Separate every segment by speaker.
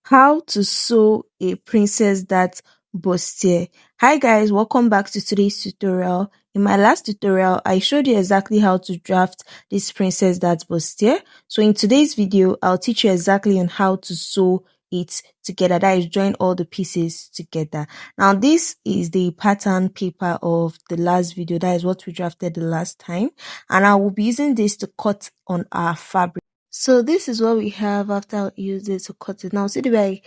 Speaker 1: How to sew a princess dart bustier. Hi guys, welcome back to today's tutorial. In my last tutorial, I showed you exactly how to draft this princess dart bustier. So in today's video, I'll teach you exactly on how to sew it together. That is, join all the pieces together. Now this is the pattern paper of the last video. That is what we drafted the last time. And I will be using this to cut on our fabric. So this is what we have after I used it to cut it. Now see the way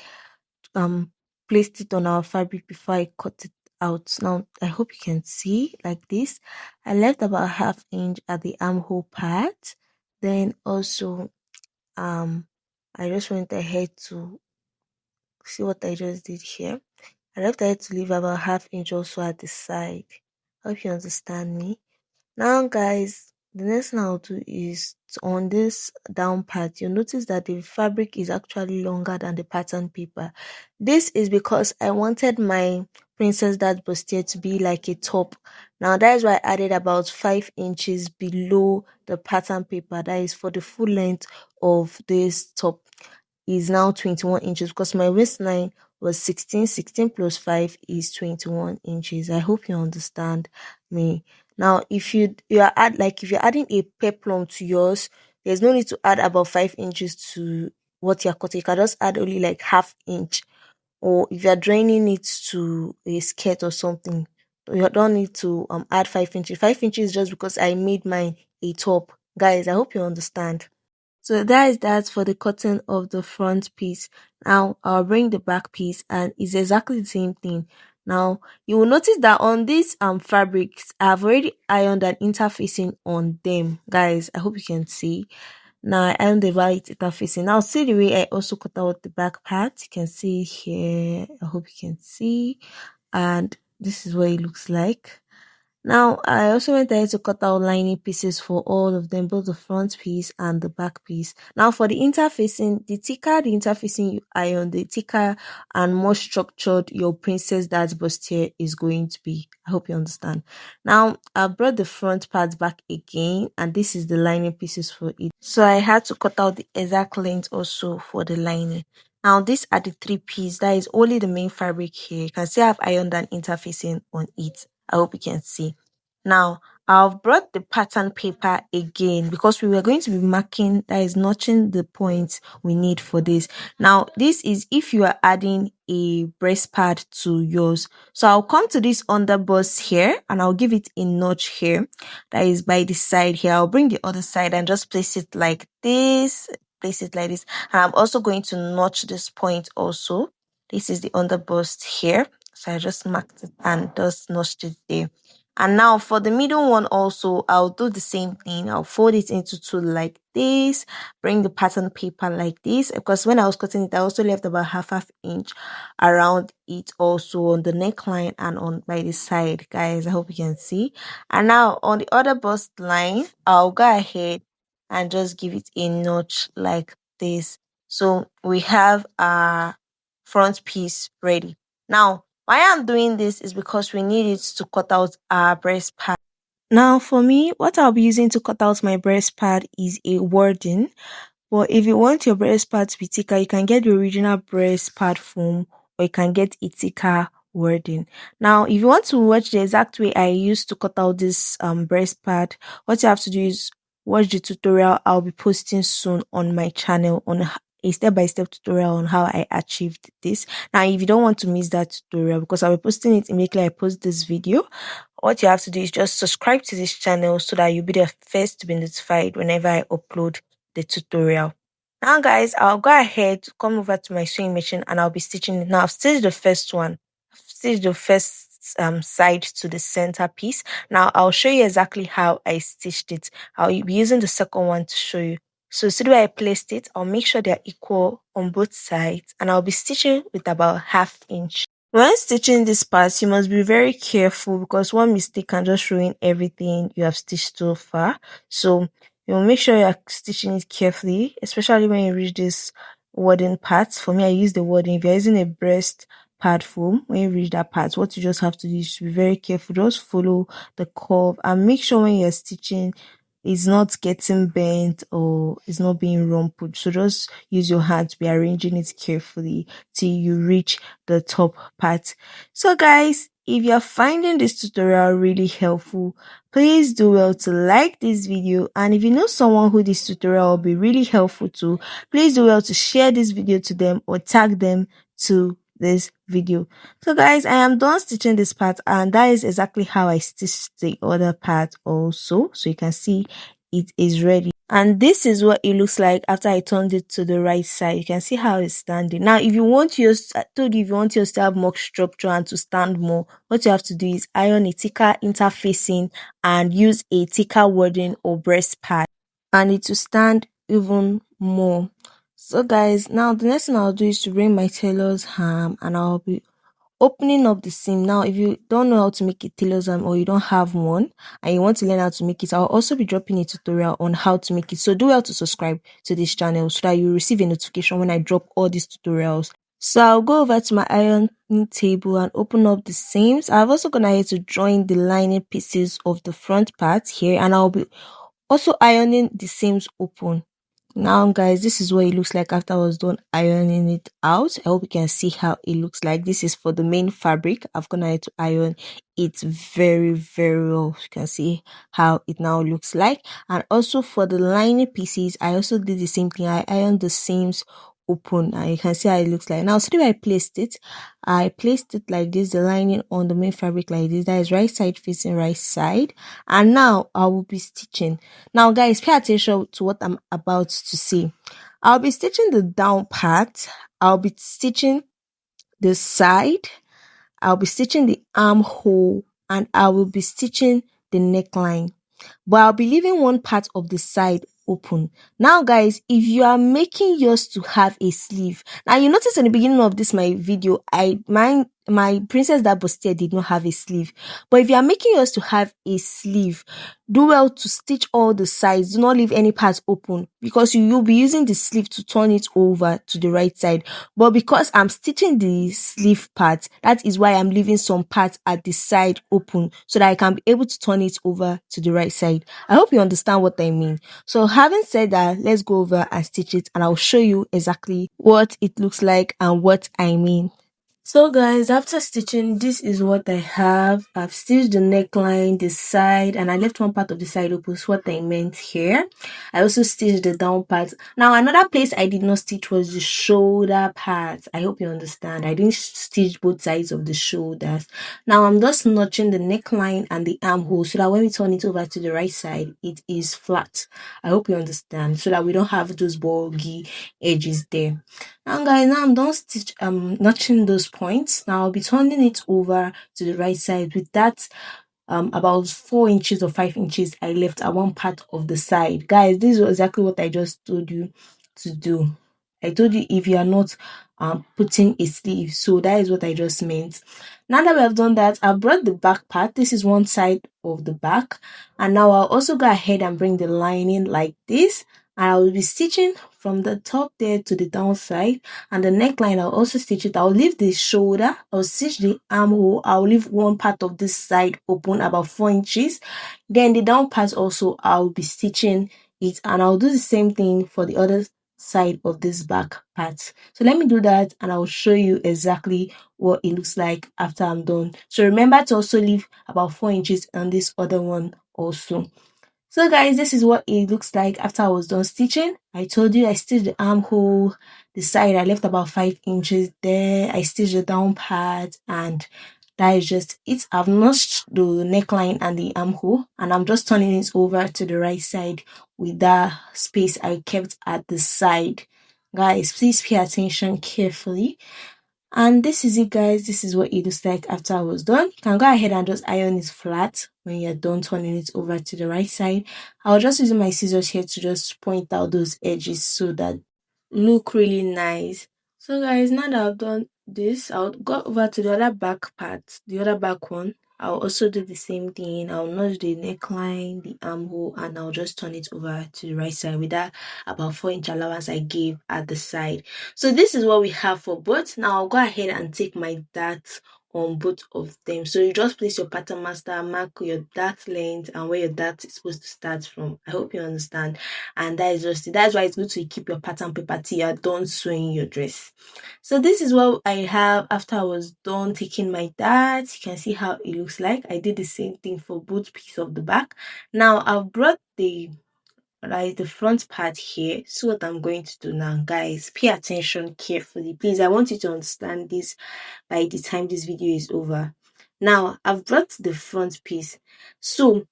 Speaker 1: I placed it on our fabric before I cut it out. Now I hope you can see like this. I left about ½ inch at the armhole part. Then also I just went ahead to see what I just did here. I left ahead to leave about ½ inch also at the side. Hope you understand me. Now guys, the next thing I'll do is on this down part, you'll notice that the fabric is actually longer than the pattern paper. This is because I wanted my princess dart bustier to be like a top. Now that is why I added about 5 inches below the pattern paper. That is for the full length of this top is now 21 inches because my waistline was 16 plus 5 is 21 inches. I hope you understand me. Now if you're adding a peplum to yours, there's no need to add about 5 inches to what you're cutting. You can just add only like ½ inch, or if you're joining it to a skirt or something, you don't need to add 5 inches. 5 inches just because I made mine a top. Guys, I hope you understand. So that is that for the cutting of the front piece. Now I'll bring the back piece and it's exactly the same thing. Now you will notice that on these fabrics, I've already ironed an interfacing on them. Guys, I hope you can see. Now I ironed the right interfacing. Now see the way I also cut out the back part. You can see here. I hope you can see. And this is what it looks like. Now, I also went ahead to cut out lining pieces for all of them, both the front piece and the back piece. Now, for the interfacing, the thicker the interfacing you iron, the thicker and more structured your princess dart bustier is going to be. I hope you understand. Now, I brought the front part back again, and this is the lining pieces for it. So, I had to cut out the exact length also for the lining. Now, these are the 3 pieces. That is only the main fabric here. You can see I've ironed an interfacing on it. I hope you can see. Now, I've brought the pattern paper again because we were going to be marking, that is notching the points we need for this. Now, this is if you are adding a breast pad to yours. So I'll come to this underbust here and I'll give it a notch here. That is by the side here. I'll bring the other side and just place it like this. Place it like this. And I'm also going to notch this point also. This is the underbust here. So I just marked it and just notched it there. And now for the middle one also, I'll do the same thing. I'll fold it into 2 like this, bring the pattern paper like this, because when I was cutting it, I also left about ½ inch around it also on the neckline and on by the side. Guys, I hope you can see. And now on the other bust line, I'll go ahead and just give it a notch like this. So we have our front piece ready. Now, why I'm doing this is because we need it to cut out our breast pad. Now, for me, what I'll be using to cut out my breast pad is a wording. But if you want your breast pad to be thicker, you can get the original breast pad foam, or you can get a thicker wording. Now, if you want to watch the exact way I used to cut out this breast pad, what you have to do is watch the tutorial I'll be posting soon on my channel on a step-by-step tutorial on how I achieved this. Now, if you don't want to miss that tutorial, because I'll be posting it immediately I post this video, what you have to do is just subscribe to this channel so that you'll be the first to be notified whenever I upload the tutorial. Now, guys, I'll go ahead, come over to my sewing machine and I'll be stitching it. Now, I've stitched the first one. I've stitched the first side to the center piece. Now, I'll show you exactly how I stitched it. I'll be using the second one to show you. So see the way I placed it, I'll make sure they're equal on both sides and I'll be stitching with about ½ inch. When stitching this part, you must be very careful because one mistake can just ruin everything you have stitched so far. So you'll make sure you're stitching it carefully, especially when you reach this wording part. For me, I use the wording. If you're using a breast pad foam, when you reach that part, what you just have to do is to be very careful. Just follow the curve and make sure when you're stitching it's not getting bent or it's not being rumpled. So just use your hand to be arranging it carefully till you reach the top part. So guys, if you're finding this tutorial really helpful, please do well to like this video, and if you know someone who this tutorial will be really helpful to, please do well to share this video to them or tag them to this video. So guys, I am done stitching this part, and that is exactly how I stitched the other part also. So you can see it is ready, and this is what it looks like after I turned it to the right side. You can see how it's standing. Now if you want yours, I told you, if you want yours to have more structure and to stand more, what you have to do is iron a thicker interfacing and use a thicker wording or breast pad, and it will stand even more. So guys, now the next thing I'll do is to bring my tailor's ham, and I'll be opening up the seam. Now if you don't know how to make a tailor's ham, or you don't have one and you want to learn how to make it, I'll also be dropping a tutorial on how to make it. So do well to subscribe to this channel so that you receive a notification when I drop all these tutorials. So I'll go over to my ironing table and open up the seams. I've also gone ahead to join the lining pieces of the front part here, and I'll be also ironing the seams open. Now guys, this is what it looks like after I was done ironing it out. I hope you can see how it looks like. This is for the main fabric. I've gone ahead to iron it very well. You can see how it now looks like. And also for the lining pieces, I also did the same thing. I ironed the seams open, and you can see how it looks like. Now see the way I placed it like this, the lining on the main fabric like this. That is right side facing right side. And now I will be stitching. Now guys, pay attention to what I'm about to say. I'll be stitching the down part, I'll be stitching the side, I'll be stitching the armhole, and I will be stitching the neckline, but I'll be leaving one part of the side open. Now guys, if you are making yours to have a sleeve, now you notice in the beginning of this my video, my Princess Dart Bustier did not have a sleeve, but if you are making yours to have a sleeve, do well to stitch all the sides. Do not leave any parts open, because you'll be using the sleeve to turn it over to the right side. But because I'm stitching the sleeve part, that is why I'm leaving some parts at the side open, so that I can be able to turn it over to the right side. I hope you understand what I mean. So having said that, let's go over and stitch it, and I'll show you exactly what it looks like and what I mean. So guys, after stitching, this is what I have. I've stitched the neckline, the side, and I left one part of the side open. Is what I meant here. I also stitched the down part. Now another place I did not stitch was the shoulder part. I hope you understand. I didn't stitch both sides of the shoulders. Now I'm just notching the neckline and the armhole, so that when we turn it over to the right side, it is flat. I hope you understand, so that we don't have those bulgy edges there. Now guys, now I'm done notching those points. Now I'll be turning it over to the right side with that about 4 inches or 5 inches I left at one part of the side. Guys, this is exactly what I just told you to do. I told you if you are not putting a sleeve, so that is what I just meant. Now that we have done that, I've brought the back part. This is one side of the back, and now I'll also go ahead and bring the lining like this. I will be stitching from the top there to the downside, and the neckline I'll also stitch it. I'll leave the shoulder, I'll stitch the armhole, I'll leave one part of this side open about 4 inches. Then the down part also I'll be stitching it, and I'll do the same thing for the other side of this back part. So let me do that, and I'll show you exactly what it looks like after I'm done. So remember to also leave about 4 inches on this other one also. So guys, this is what it looks like after I was done stitching. I told you I stitched the armhole, the side I left about 5 inches there. I stitched the down part, and that is just it. I've notched the neckline and the armhole, and I'm just turning it over to the right side with that space I kept at the side. Guys, please pay attention carefully. And this is it guys, this is what it looks like after I was done. You can go ahead and just iron it flat when you're done turning it over to the right side. I'll just use my scissors here to just point out those edges so that look really nice. So guys, now that I've done this, I'll go over to the other back part, the other back one. I'll also do the same thing. I'll notch the neckline, the armhole, and I'll just turn it over to the right side with that about 4-inch allowance I gave at the side. So this is what we have for both. Now I'll go ahead and take my dart on both of them. So you just place your pattern master, mark your dart length and where your dart is supposed to start from. I hope you understand. And that is just it. That's why it's good to keep your pattern paper till you're done sewing your dress. So this is what I have after I was done taking my dart. You can see how it looks like. I did the same thing for both pieces of the back. Now I've brought the front part here. So what I'm going to do now, guys, pay attention carefully, please. I want you to understand this by the time this video is over. Now I've brought the front piece. So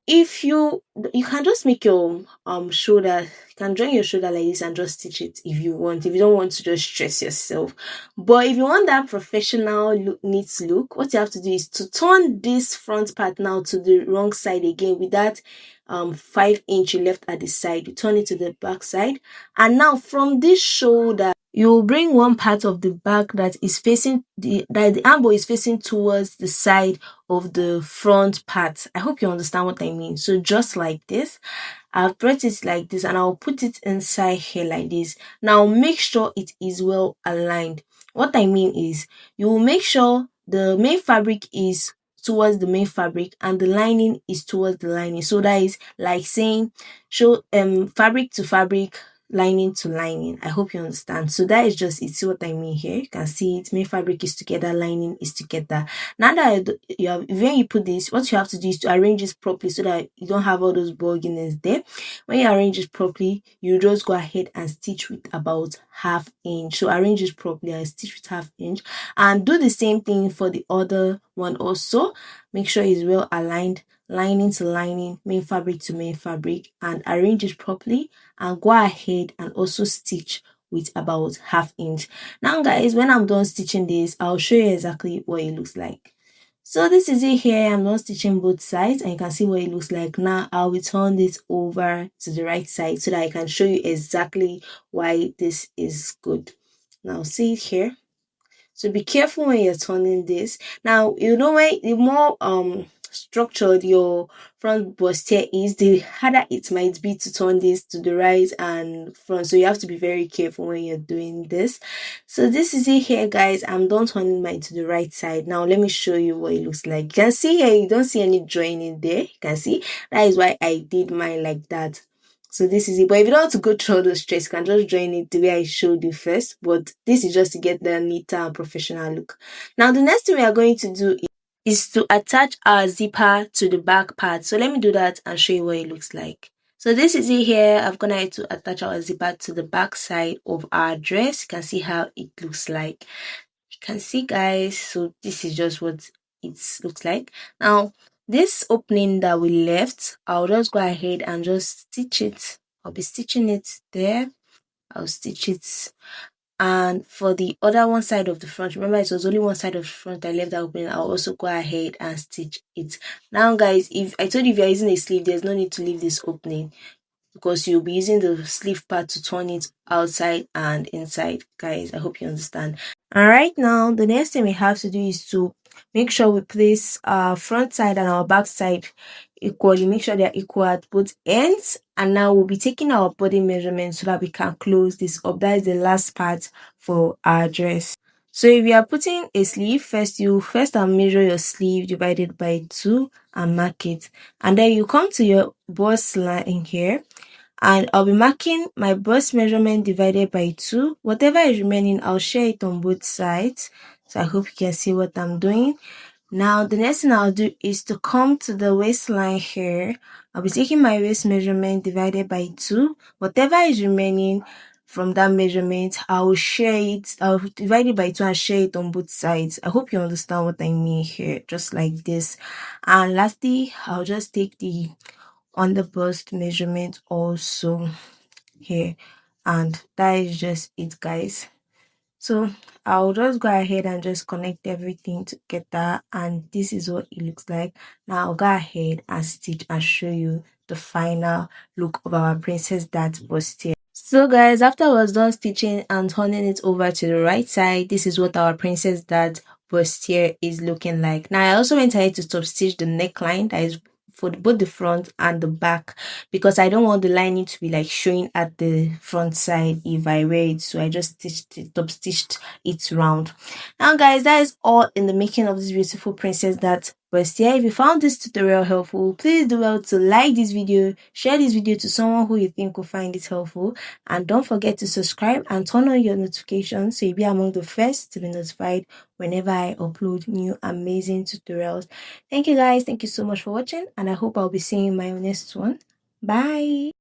Speaker 1: if you can just make your shoulder, you can join your shoulder like this and just stitch it if you want, if you don't want to just stress yourself. But if you want that professional look, neat look, what you have to do is to turn this front part now to the wrong side again with that 5-inch you left at the side. You turn it to the back side, and now from this shoulder you will bring one part of the back that is facing the armhole is facing towards the side of the front part. I hope you understand what I mean. So just like this, I've brought it like this and I'll put it inside here like this. Now make sure it is well aligned. What I mean is, you will make sure the main fabric is towards the main fabric and the lining is towards the lining. So that is like saying show fabric to fabric, lining to lining. I hope you understand. So that is just it. See what I mean here? You can see it. Main fabric is together, lining is together. Now that when you put this, what you have to do is to arrange this properly so that you don't have all those bulginess there. When you arrange it properly, you just go ahead and stitch with about 1/2 inch. So arrange it properly and stitch with 1/2 inch, and do the same thing for the other one also. Make sure it's well aligned, lining to lining, main fabric to main fabric, and arrange it properly and go ahead and also stitch with about 1/2 inch. Now guys, when I'm done stitching this, I'll show you exactly what it looks like. So this is it here. I'm done stitching both sides and you can see what it looks like. Now I'll return this over to the right side so that I can show you exactly why this is good. Now see it here. So be careful when you're turning this. Now, you know, when the more structured your front bustier is, the harder it might be to turn this to the right and front. So you have to be very careful when you're doing this. So this is it here, guys. I'm done turning mine to the right side. Now let me show you what it looks like. You can see here, you don't see any joining there. You can see that is why I did mine like that. So this is it. But if you don't want to go through all those stress, you can just join it the way I showed you first. But this is just to get the neater and professional look. Now the next thing we are going to do is to attach our zipper to the back part. So let me do that and show you what it looks like. So this is it here. I've gone ahead to attach our zipper to the back side of our dress. You can see how it looks like. You can see, guys. So this is just what it looks like. Now this opening that we left, I'll just go ahead and just stitch it. I'll be stitching it there. I'll stitch it. And for the other one side of the front, remember it was only one side of the front I left that opening, I'll also go ahead and stitch it. Now guys, if I told you if you're using a sleeve, there's no need to leave this opening because you'll be using the sleeve part to turn it outside and inside. Guys, I hope you understand. Alright, now the next thing we have to do is to make sure we place our front side and our back side equally. Make sure they're equal at both ends. And now we'll be taking our body measurement so that we can close this up. That is the last part for our dress. So if you are putting a sleeve, first measure your sleeve divided by 2 and mark it. And then you come to your bust line here. And I'll be marking my bust measurement divided by 2. Whatever is remaining, I'll share it on both sides. So I hope you can see what I'm doing. Now, the next thing I'll do is to come to the waistline here. I'll be taking my waist measurement divided by 2. Whatever is remaining from that measurement, I'll divide it by 2 and share it on both sides. I hope you understand what I mean here, just like this. And lastly, I'll just take the on the bust measurement also here, and that is just it, guys. So I'll just go ahead and just connect everything together, and this is what it looks like. Now I'll go ahead and stitch and show you the final look of our Princess Dart bustier. So guys, after I was done stitching and turning it over to the right side, this is what our Princess Dart bustier is looking like. Now I also went ahead to top stitch the neckline that is for both the front and the back, because I don't want the lining to be like showing at the front side if I wear it. So I just stitched it round. Now guys, that is all in the making of this beautiful Princess Dart bustier. If you found this tutorial helpful, please do well to like this video, share this video to someone who you think will find it helpful, and don't forget to subscribe and turn on your notifications so you'll be among the first to be notified whenever I upload new amazing tutorials. Thank you guys, thank you so much for watching, and I hope I'll be seeing you in my next one. Bye.